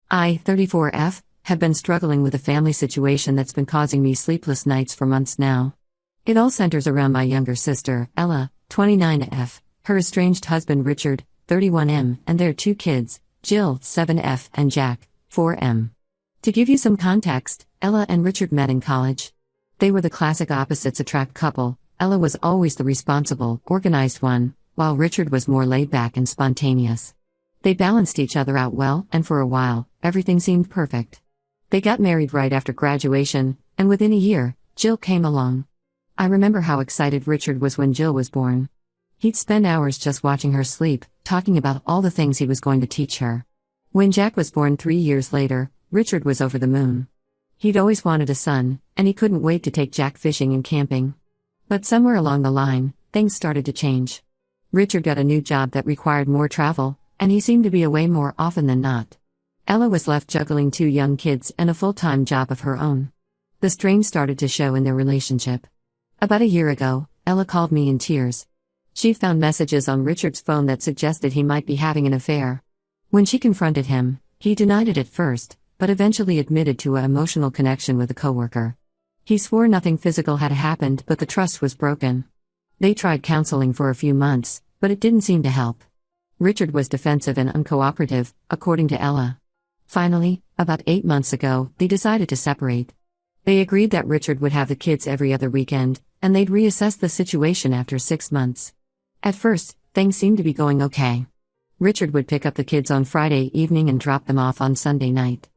I, 34F, have been struggling with a family situation that's been causing me sleepless nights for months now. It all centers around my younger sister, Ella, 29F, her estranged husband Richard, 31M, and their two kids, Jill, 7F, and Jack, 4M. To give you some context, Ella and Richard met in college. They were the classic opposites attract couple. Ella was always the responsible, organized one, while Richard was more laid back and spontaneous. They balanced each other out well, and for a while, everything seemed perfect. They got married right after graduation, and within a year, Jill came along. I remember how excited Richard was when Jill was born. He'd spend hours just watching her sleep, talking about all the things he was going to teach her. When Jack was born 3 years later, Richard was over the moon. He'd always wanted a son, and he couldn't wait to take Jack fishing and camping. But somewhere along the line, things started to change. Richard got a new job that required more travel, and he seemed to be away more often than not. Ella was left juggling 2 young kids and a full-time job of her own. The strain started to show in their relationship. About a year ago, Ella called me in tears. She found messages on Richard's phone that suggested he might be having an affair. When she confronted him, he denied it at first, but eventually admitted to an emotional connection with a coworker. He swore nothing physical had happened, but the trust was broken. They tried counseling for a few months, but it didn't seem to help. Richard was defensive and uncooperative, according to Ella. Finally, about 8 months ago, they decided to separate. They agreed that Richard would have the kids every other weekend, and they'd reassess the situation after 6 months. At first, things seemed to be going okay. Richard would pick up the kids on Friday evening and drop them off on Sunday night.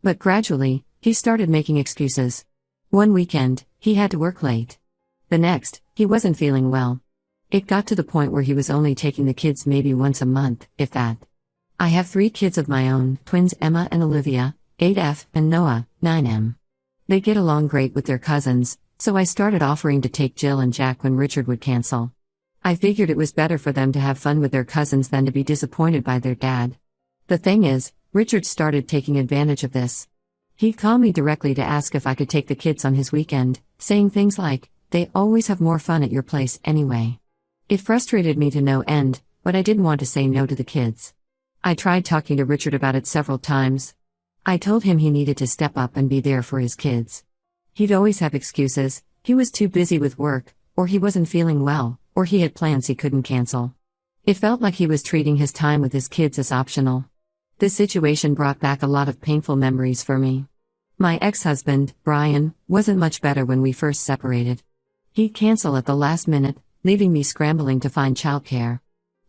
But gradually, he started making excuses. One weekend, he had to work late. The next, he wasn't feeling well. It got to the point where he was only taking the kids maybe once a month, if that. I have 3 kids of my own, twins Emma and Olivia, 8F, and Noah, 9M. They get along great with their cousins, so I started offering to take Jill and Jack when Richard would cancel. I figured it was better for them to have fun with their cousins than to be disappointed by their dad. The thing is, Richard started taking advantage of this. He'd call me directly to ask if I could take the kids on his weekend, saying things like, "They always have more fun at your place anyway." It frustrated me to no end, but I didn't want to say no to the kids. I tried talking to Richard about it several times. I told him he needed to step up and be there for his kids. He'd always have excuses. He was too busy with work, or he wasn't feeling well, or he had plans he couldn't cancel. It felt like he was treating his time with his kids as optional. This situation brought back a lot of painful memories for me. My ex-husband, Brian, wasn't much better when we first separated. He'd cancel at the last minute, leaving me scrambling to find childcare.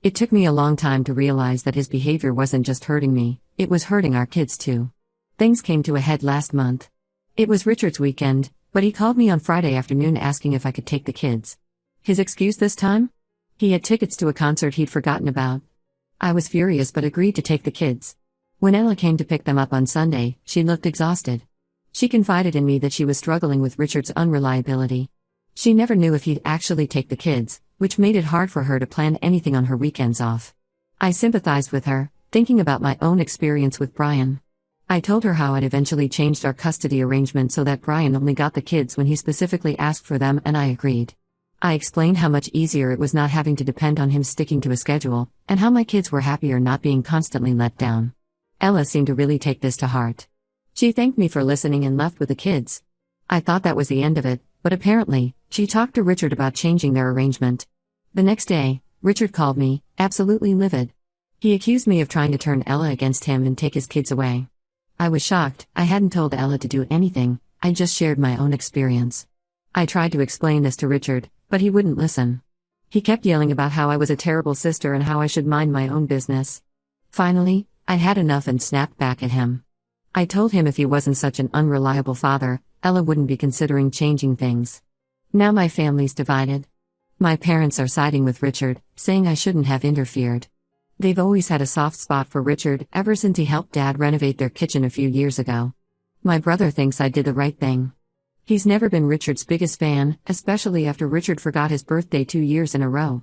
It took me a long time to realize that his behavior wasn't just hurting me, it was hurting our kids too. Things came to a head last month. It was Richard's weekend, but he called me on Friday afternoon asking if I could take the kids. His excuse this time? He had tickets to a concert he'd forgotten about. I was furious but agreed to take the kids. When Ella came to pick them up on Sunday, she looked exhausted. She confided in me that she was struggling with Richard's unreliability. She never knew if he'd actually take the kids, which made it hard for her to plan anything on her weekends off. I sympathized with her, thinking about my own experience with Brian. I told her how I'd eventually changed our custody arrangement so that Brian only got the kids when he specifically asked for them, and I agreed. I explained how much easier it was not having to depend on him sticking to a schedule, and how my kids were happier not being constantly let down. Ella seemed to really take this to heart. She thanked me for listening and left with the kids. I thought that was the end of it, but apparently, she talked to Richard about changing their arrangement. The next day, Richard called me, absolutely livid. He accused me of trying to turn Ella against him and take his kids away. I was shocked. I hadn't told Ella to do anything, I just shared my own experience. I tried to explain this to Richard, but he wouldn't listen. He kept yelling about how I was a terrible sister and how I should mind my own business. Finally, I had enough and snapped back at him. I told him if he wasn't such an unreliable father, Ella wouldn't be considering changing things. Now my family's divided. My parents are siding with Richard, saying I shouldn't have interfered. They've always had a soft spot for Richard ever since he helped Dad renovate their kitchen a few years ago. My brother thinks I did the right thing. He's never been Richard's biggest fan, especially after Richard forgot his birthday 2 years in a row.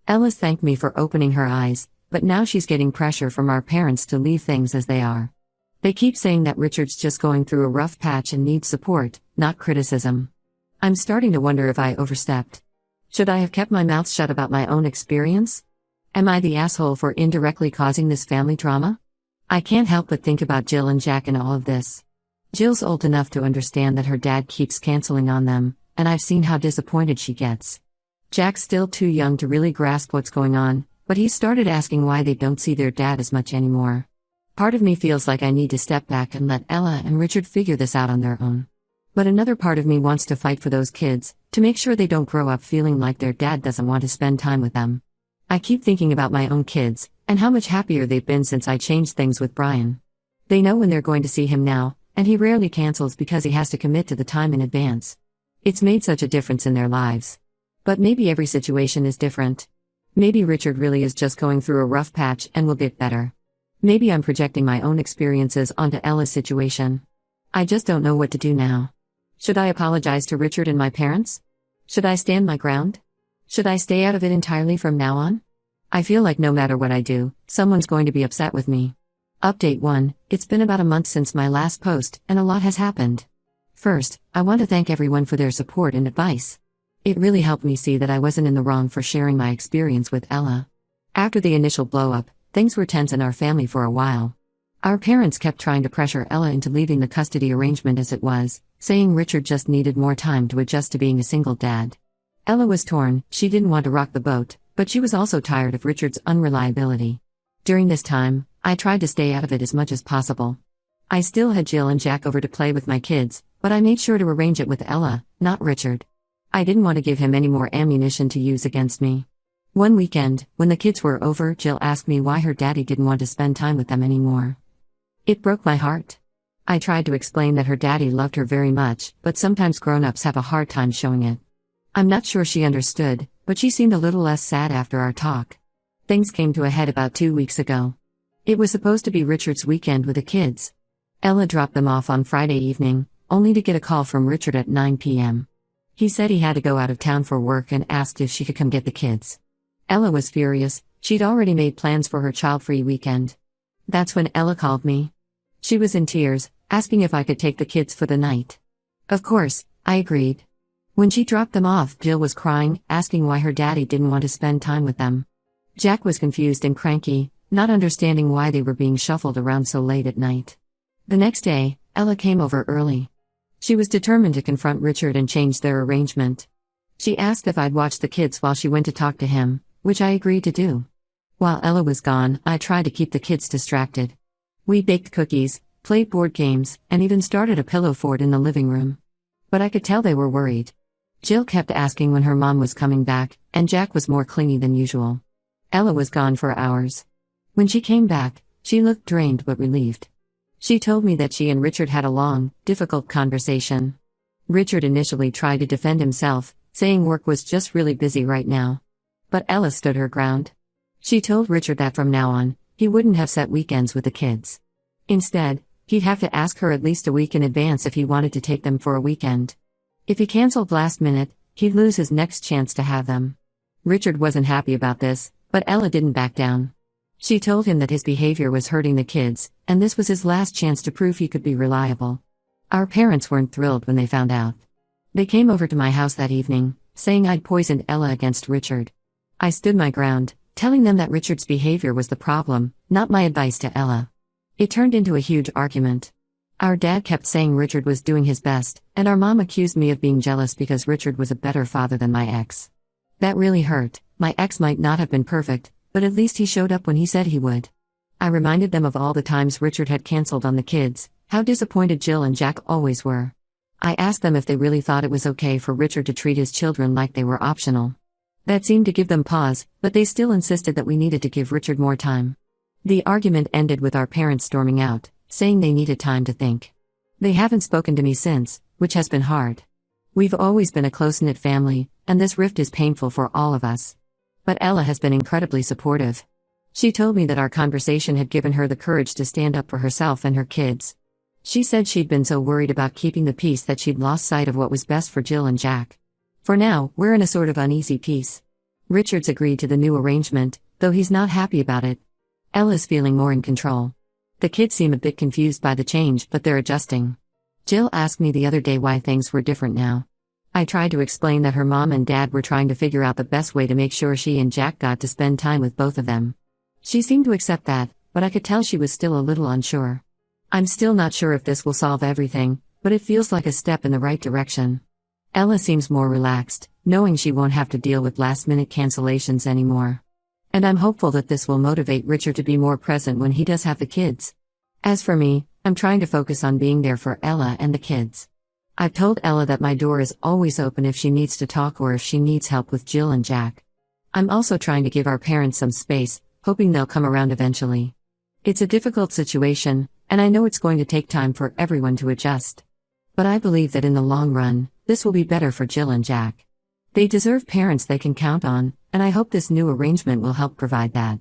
Ella's thanked me for opening her eyes, but now she's getting pressure from our parents to leave things as they are. They keep saying that Richard's just going through a rough patch and needs support, not criticism. I'm starting to wonder if I overstepped. Should I have kept my mouth shut about my own experience? Am I the asshole for indirectly causing this family drama? I can't help but think about Jill and Jack in all of this. Jill's old enough to understand that her dad keeps canceling on them, and I've seen how disappointed she gets. Jack's still too young to really grasp what's going on, but he's started asking why they don't see their dad as much anymore. Part of me feels like I need to step back and let Ella and Richard figure this out on their own. But another part of me wants to fight for those kids, to make sure they don't grow up feeling like their dad doesn't want to spend time with them. I keep thinking about my own kids, and how much happier they've been since I changed things with Brian. They know when they're going to see him now, and he rarely cancels because he has to commit to the time in advance. It's made such a difference in their lives. But maybe every situation is different. Maybe Richard really is just going through a rough patch and will get better. Maybe I'm projecting my own experiences onto Ella's situation. I just don't know what to do now. Should I apologize to Richard and my parents? Should I stand my ground? Should I stay out of it entirely from now on? I feel like no matter what I do, someone's going to be upset with me. Update 1, it's been about a month since my last post, and a lot has happened. First, I want to thank everyone for their support and advice. It really helped me see that I wasn't in the wrong for sharing my experience with Ella. After the initial blow-up, things were tense in our family for a while. Our parents kept trying to pressure Ella into leaving the custody arrangement as it was, saying Richard just needed more time to adjust to being a single dad. Ella was torn, she didn't want to rock the boat, but she was also tired of Richard's unreliability. During this time, I tried to stay out of it as much as possible. I still had Jill and Jack over to play with my kids, but I made sure to arrange it with Ella, not Richard. I didn't want to give him any more ammunition to use against me. One weekend, when the kids were over, Jill asked me why her daddy didn't want to spend time with them anymore. It broke my heart. I tried to explain that her daddy loved her very much, but sometimes grown-ups have a hard time showing it. I'm not sure she understood, but she seemed a little less sad after our talk. Things came to a head about 2 weeks ago. It was supposed to be Richard's weekend with the kids. Ella dropped them off on Friday evening, only to get a call from Richard at 9 p.m. He said he had to go out of town for work and asked if she could come get the kids. Ella was furious, she'd already made plans for her child-free weekend. That's when Ella called me. She was in tears, asking if I could take the kids for the night. Of course, I agreed. When she dropped them off, Jill was crying, asking why her daddy didn't want to spend time with them. Jack was confused and cranky, not understanding why they were being shuffled around so late at night. The next day, Ella came over early. She was determined to confront Richard and change their arrangement. She asked if I'd watch the kids while she went to talk to him, which I agreed to do. While Ella was gone, I tried to keep the kids distracted. We baked cookies, played board games, and even started a pillow fort in the living room. But I could tell they were worried. Jill kept asking when her mom was coming back, and Jack was more clingy than usual. Ella was gone for hours. When she came back, she looked drained but relieved. She told me that she and Richard had a long, difficult conversation. Richard initially tried to defend himself, saying work was just really busy right now. But Ella stood her ground. She told Richard that from now on, he wouldn't have set weekends with the kids. Instead, he'd have to ask her at least a week in advance if he wanted to take them for a weekend. If he canceled last minute, he'd lose his next chance to have them. Richard wasn't happy about this, but Ella didn't back down. She told him that his behavior was hurting the kids, and this was his last chance to prove he could be reliable. Our parents weren't thrilled when they found out. They came over to my house that evening, saying I'd poisoned Ella against Richard. I stood my ground, telling them that Richard's behavior was the problem, not my advice to Ella. It turned into a huge argument. Our dad kept saying Richard was doing his best, and our mom accused me of being jealous because Richard was a better father than my ex. That really hurt. My ex might not have been perfect, but at least he showed up when he said he would. I reminded them of all the times Richard had canceled on the kids, how disappointed Jill and Jack always were. I asked them if they really thought it was okay for Richard to treat his children like they were optional. That seemed to give them pause, but they still insisted that we needed to give Richard more time. The argument ended with our parents storming out, saying they needed time to think. They haven't spoken to me since, which has been hard. We've always been a close-knit family, and this rift is painful for all of us. But Ella has been incredibly supportive. She told me that our conversation had given her the courage to stand up for herself and her kids. She said she'd been so worried about keeping the peace that she'd lost sight of what was best for Jill and Jack. For now, we're in a sort of uneasy peace. Richard's agreed to the new arrangement, though he's not happy about it. Ella's feeling more in control. The kids seem a bit confused by the change, but they're adjusting. Jill asked me the other day why things were different now. I tried to explain that her mom and dad were trying to figure out the best way to make sure she and Jack got to spend time with both of them. She seemed to accept that, but I could tell she was still a little unsure. I'm still not sure if this will solve everything, but it feels like a step in the right direction. Ella seems more relaxed, knowing she won't have to deal with last-minute cancellations anymore. And I'm hopeful that this will motivate Richard to be more present when he does have the kids. As for me, I'm trying to focus on being there for Ella and the kids. I've told Ella that my door is always open if she needs to talk or if she needs help with Jill and Jack. I'm also trying to give our parents some space, hoping they'll come around eventually. It's a difficult situation, and I know it's going to take time for everyone to adjust. But I believe that in the long run, this will be better for Jill and Jack. They deserve parents they can count on, and I hope this new arrangement will help provide that.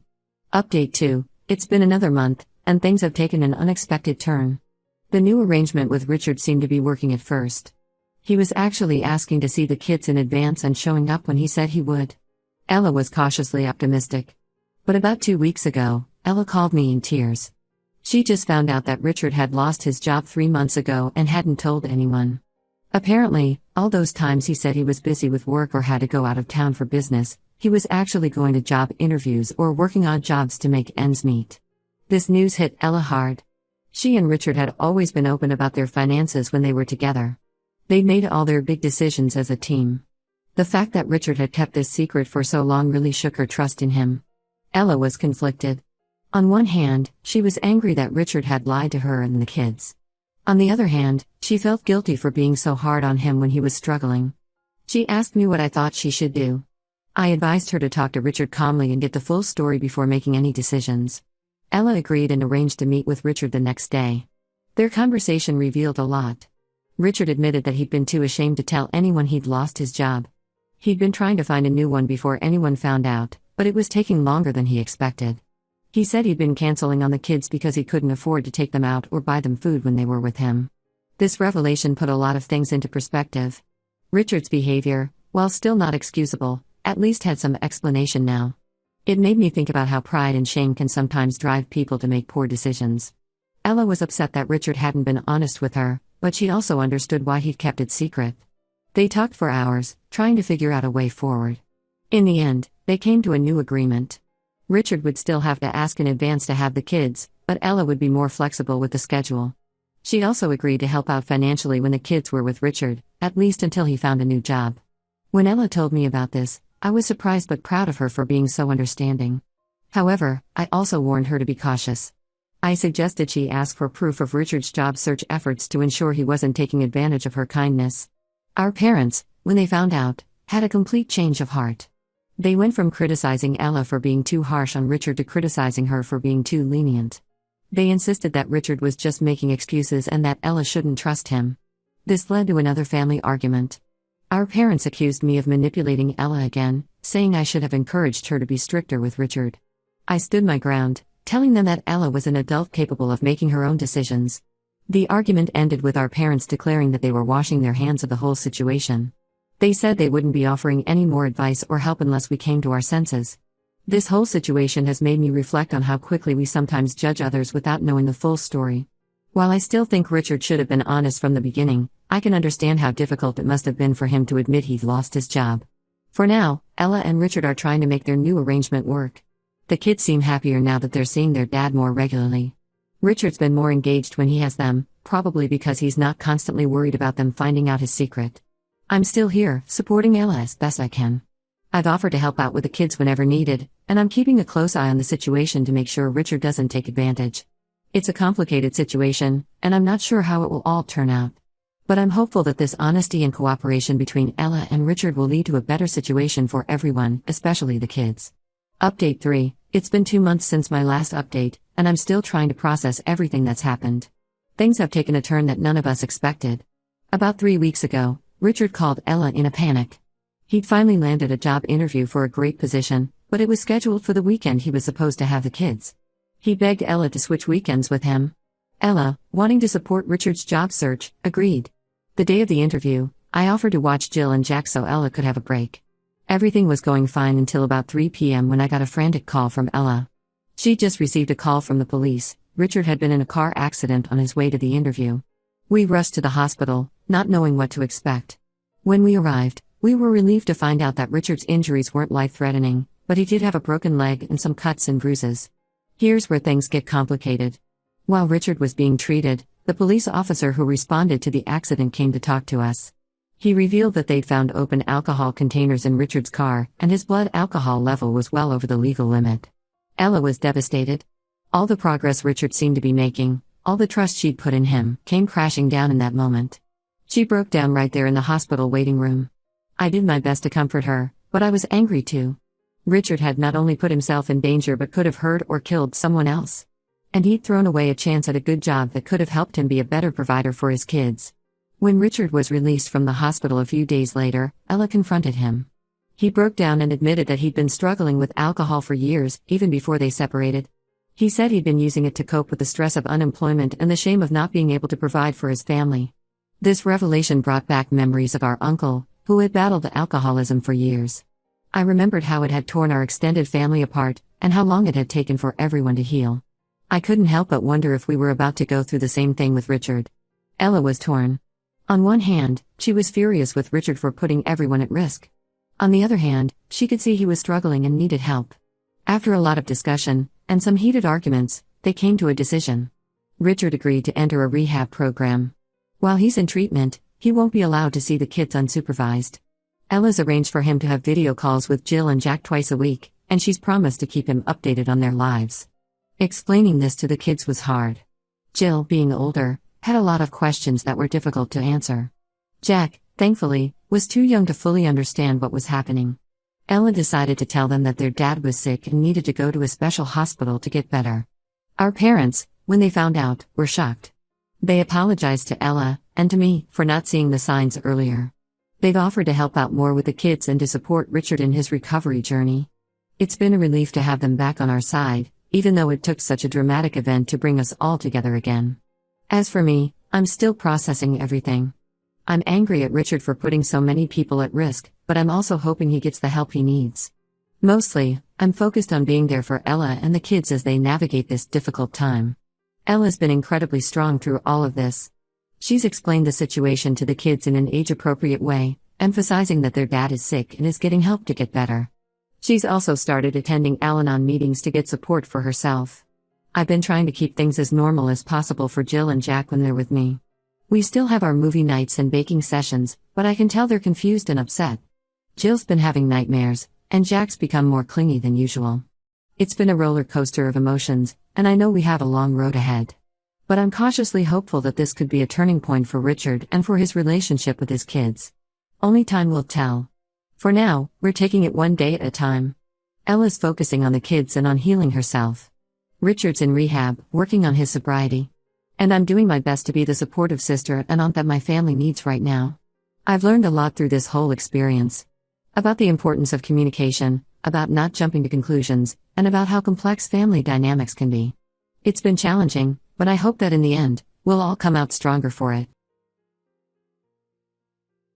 Update 2. It's been another month, and things have taken an unexpected turn. The new arrangement with Richard seemed to be working at first. He was actually asking to see the kids in advance and showing up when he said he would. Ella was cautiously optimistic. But about 2 weeks ago, Ella called me in tears. She just found out that Richard had lost his job 3 months ago and hadn't told anyone. Apparently, all those times he said he was busy with work or had to go out of town for business, he was actually going to job interviews or working odd jobs to make ends meet. This news hit Ella hard. She and Richard had always been open about their finances when they were together. They'd made all their big decisions as a team. The fact that Richard had kept this secret for so long really shook her trust in him. Ella was conflicted. On one hand, she was angry that Richard had lied to her and the kids. On the other hand, she felt guilty for being so hard on him when he was struggling. She asked me what I thought she should do. I advised her to talk to Richard calmly and get the full story before making any decisions. Ella agreed and arranged to meet with Richard the next day. Their conversation revealed a lot. Richard admitted that he'd been too ashamed to tell anyone he'd lost his job. He'd been trying to find a new one before anyone found out, but it was taking longer than he expected. He said he'd been canceling on the kids because he couldn't afford to take them out or buy them food when they were with him. This revelation put a lot of things into perspective. Richard's behavior, while still not excusable, at least had some explanation now. It made me think about how pride and shame can sometimes drive people to make poor decisions. Ella was upset that Richard hadn't been honest with her, but she also understood why he'd kept it secret. They talked for hours, trying to figure out a way forward. In the end, they came to a new agreement. Richard would still have to ask in advance to have the kids, but Ella would be more flexible with the schedule. She also agreed to help out financially when the kids were with Richard, at least until he found a new job. When Ella told me about this, I was surprised but proud of her for being so understanding. However, I also warned her to be cautious. I suggested she ask for proof of Richard's job search efforts to ensure he wasn't taking advantage of her kindness. Our parents, when they found out, had a complete change of heart. They went from criticizing Ella for being too harsh on Richard to criticizing her for being too lenient. They insisted that Richard was just making excuses and that Ella shouldn't trust him. This led to another family argument. Our parents accused me of manipulating Ella again, saying I should have encouraged her to be stricter with Richard. I stood my ground, telling them that Ella was an adult capable of making her own decisions. The argument ended with our parents declaring that they were washing their hands of the whole situation. They said they wouldn't be offering any more advice or help unless we came to our senses. This whole situation has made me reflect on how quickly we sometimes judge others without knowing the full story. While I still think Richard should have been honest from the beginning, I can understand how difficult it must have been for him to admit he'd lost his job. For now, Ella and Richard are trying to make their new arrangement work. The kids seem happier now that they're seeing their dad more regularly. Richard's been more engaged when he has them, probably because he's not constantly worried about them finding out his secret. I'm still here, supporting Ella as best I can. I've offered to help out with the kids whenever needed, and I'm keeping a close eye on the situation to make sure Richard doesn't take advantage. It's a complicated situation, and I'm not sure how it will all turn out. But I'm hopeful that this honesty and cooperation between Ella and Richard will lead to a better situation for everyone, especially the kids. Update 3. It's been 2 months since my last update, and I'm still trying to process everything that's happened. Things have taken a turn that none of us expected. About 3 weeks ago, Richard called Ella in a panic. He'd finally landed a job interview for a great position, but it was scheduled for the weekend he was supposed to have the kids. He begged Ella to switch weekends with him. Ella, wanting to support Richard's job search, agreed. The day of the interview, I offered to watch Jill and Jack so Ella could have a break. Everything was going fine until about 3 p.m. when I got a frantic call from Ella. She'd just received a call from the police. Richard had been in a car accident on his way to the interview. We rushed to the hospital, not knowing what to expect. When we arrived, we were relieved to find out that Richard's injuries weren't life-threatening, but he did have a broken leg and some cuts and bruises. Here's where things get complicated. While Richard was being treated, the police officer who responded to the accident came to talk to us. He revealed that they'd found open alcohol containers in Richard's car, and his blood alcohol level was well over the legal limit. Ella was devastated. All the progress Richard seemed to be making, all the trust she'd put in him, came crashing down in that moment. She broke down right there in the hospital waiting room. I did my best to comfort her, but I was angry too. Richard had not only put himself in danger but could have hurt or killed someone else. And he'd thrown away a chance at a good job that could have helped him be a better provider for his kids. When Richard was released from the hospital a few days later, Ella confronted him. He broke down and admitted that he'd been struggling with alcohol for years, even before they separated. He said he'd been using it to cope with the stress of unemployment and the shame of not being able to provide for his family. This revelation brought back memories of our uncle, who had battled alcoholism for years. I remembered how it had torn our extended family apart, and how long it had taken for everyone to heal. I couldn't help but wonder if we were about to go through the same thing with Richard. Ella was torn. On one hand, she was furious with Richard for putting everyone at risk. On the other hand, she could see he was struggling and needed help. After a lot of discussion, and some heated arguments, they came to a decision. Richard agreed to enter a rehab program. While he's in treatment, he won't be allowed to see the kids unsupervised. Ella's arranged for him to have video calls with Jill and Jack twice a week, and she's promised to keep him updated on their lives. Explaining this to the kids was hard. Jill, being older, had a lot of questions that were difficult to answer. Jack, thankfully, was too young to fully understand what was happening. Ella decided to tell them that their dad was sick and needed to go to a special hospital to get better. Our parents, when they found out, were shocked. They apologized to Ella, and to me, for not seeing the signs earlier. They've offered to help out more with the kids and to support Richard in his recovery journey. It's been a relief to have them back on our side, even though it took such a dramatic event to bring us all together again. As for me, I'm still processing everything. I'm angry at Richard for putting so many people at risk, but I'm also hoping he gets the help he needs. Mostly, I'm focused on being there for Ella and the kids as they navigate this difficult time. Ella's been incredibly strong through all of this. She's explained the situation to the kids in an age-appropriate way, emphasizing that their dad is sick and is getting help to get better. She's also started attending Al-Anon meetings to get support for herself. I've been trying to keep things as normal as possible for Jill and Jack when they're with me. We still have our movie nights and baking sessions, but I can tell they're confused and upset. Jill's been having nightmares, and Jack's become more clingy than usual. It's been a roller coaster of emotions, and I know we have a long road ahead. But I'm cautiously hopeful that this could be a turning point for Richard and for his relationship with his kids. Only time will tell. For now, we're taking it one day at a time. Ella's focusing on the kids and on healing herself. Richard's in rehab, working on his sobriety. And I'm doing my best to be the supportive sister and aunt that my family needs right now. I've learned a lot through this whole experience. About the importance of communication, about not jumping to conclusions, and about how complex family dynamics can be. It's been challenging, but I hope that in the end, we'll all come out stronger for it.